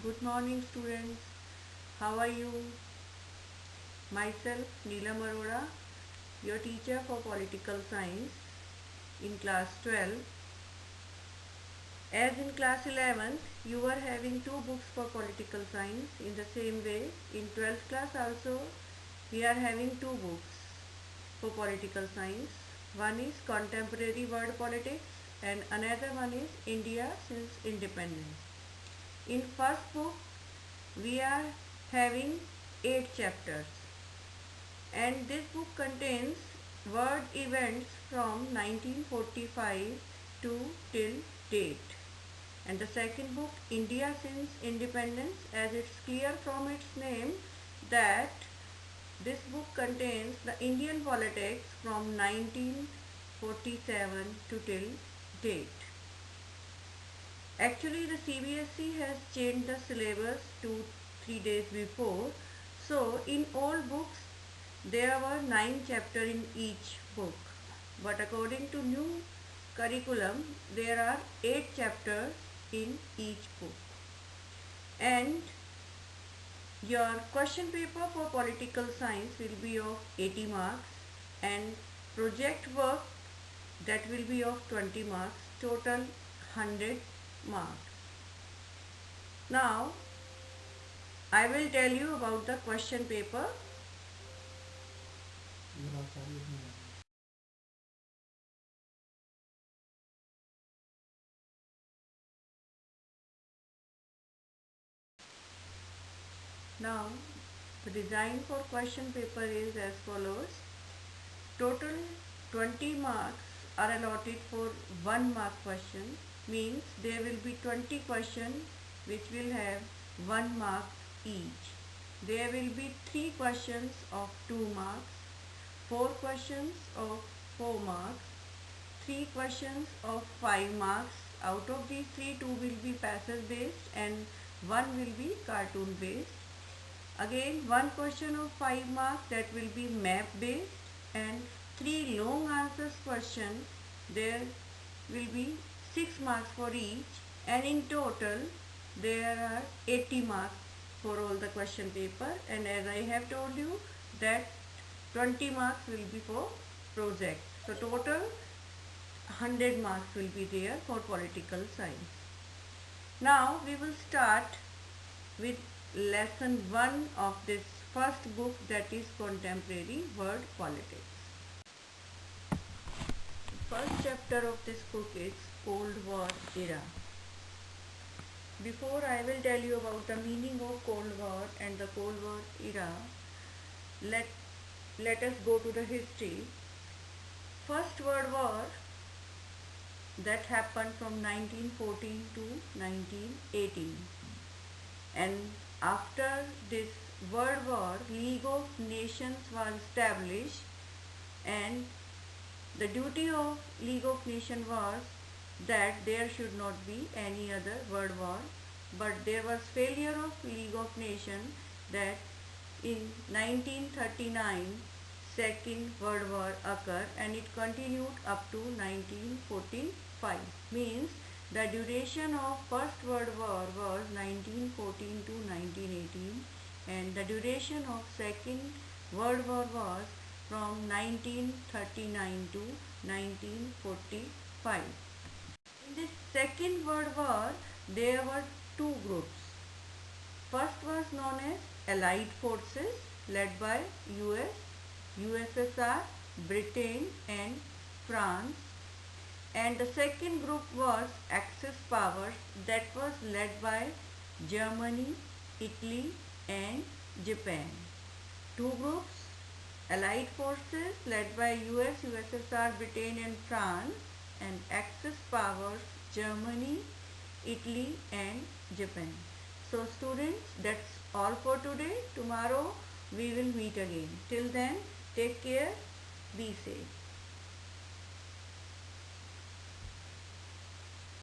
Good morning, students. How are you? Myself, Neelam Arora, your teacher for political science in class 12. As in class 11th, you are having two books for political science. In the same way, in 12th class also, we are having two books for political science. One is Contemporary World Politics and another one is India since Independence. In first book, we are having 8 chapters, and this book contains world events from 1945 to till date. And the second book, India since Independence, as it's clear from its name that this book contains the Indian politics from 1947 to till date. Actually, the CBSE has changed the syllabus 2-3 days before. So, in all books, there were 9 chapters in each book. But according to new curriculum, there are 8 chapters in each book. And your question paper for political science will be of 80 marks and project work that will be of 20 marks, total 100 marks. Now, I will tell you about the question paper. Now, the design for question paper is as follows. Total 20 marks are allotted for 1 mark question, means there will be 20 questions which will have 1 mark each. There will be 3 questions of 2 marks, 4 questions of 4 marks, 3 questions of 5 marks. Out of these 3, 2 will be passage based and 1 will be cartoon based. Again, 1 question of 5 marks that will be map based, and 3 long answers question, there will be 6 marks for each, and in total there are 80 marks for all the question paper. And as I have told you that 20 marks will be for project. So total 100 marks will be there for political science. Now we will start with lesson 1 of this first book, that is Contemporary World Politics. First chapter of this book is Cold War Era. Before I will tell you about the meaning of Cold War and the Cold War era, let us go to the history. First World War that happened from 1914 to 1918, and after this World War, League of Nations was established, and the duty of League of Nations was that there should not be any other world war, but there was failure of League of Nations that in 1939 Second World War occurred, and it continued up to 1945. Means the duration of First World War was 1914 to 1918, and the duration of Second World War was from 1939 to 1945. In this Second World War, there were two groups. First was known as Allied Forces led by US, USSR, Britain and France, and the second group was Axis powers that was led by Germany, Italy and Japan. Two groups, Allied forces led by US, USSR, Britain and France, and Axis powers Germany, Italy and Japan. So students, that's all for today. Tomorrow we will meet again. Till then, take care, be safe.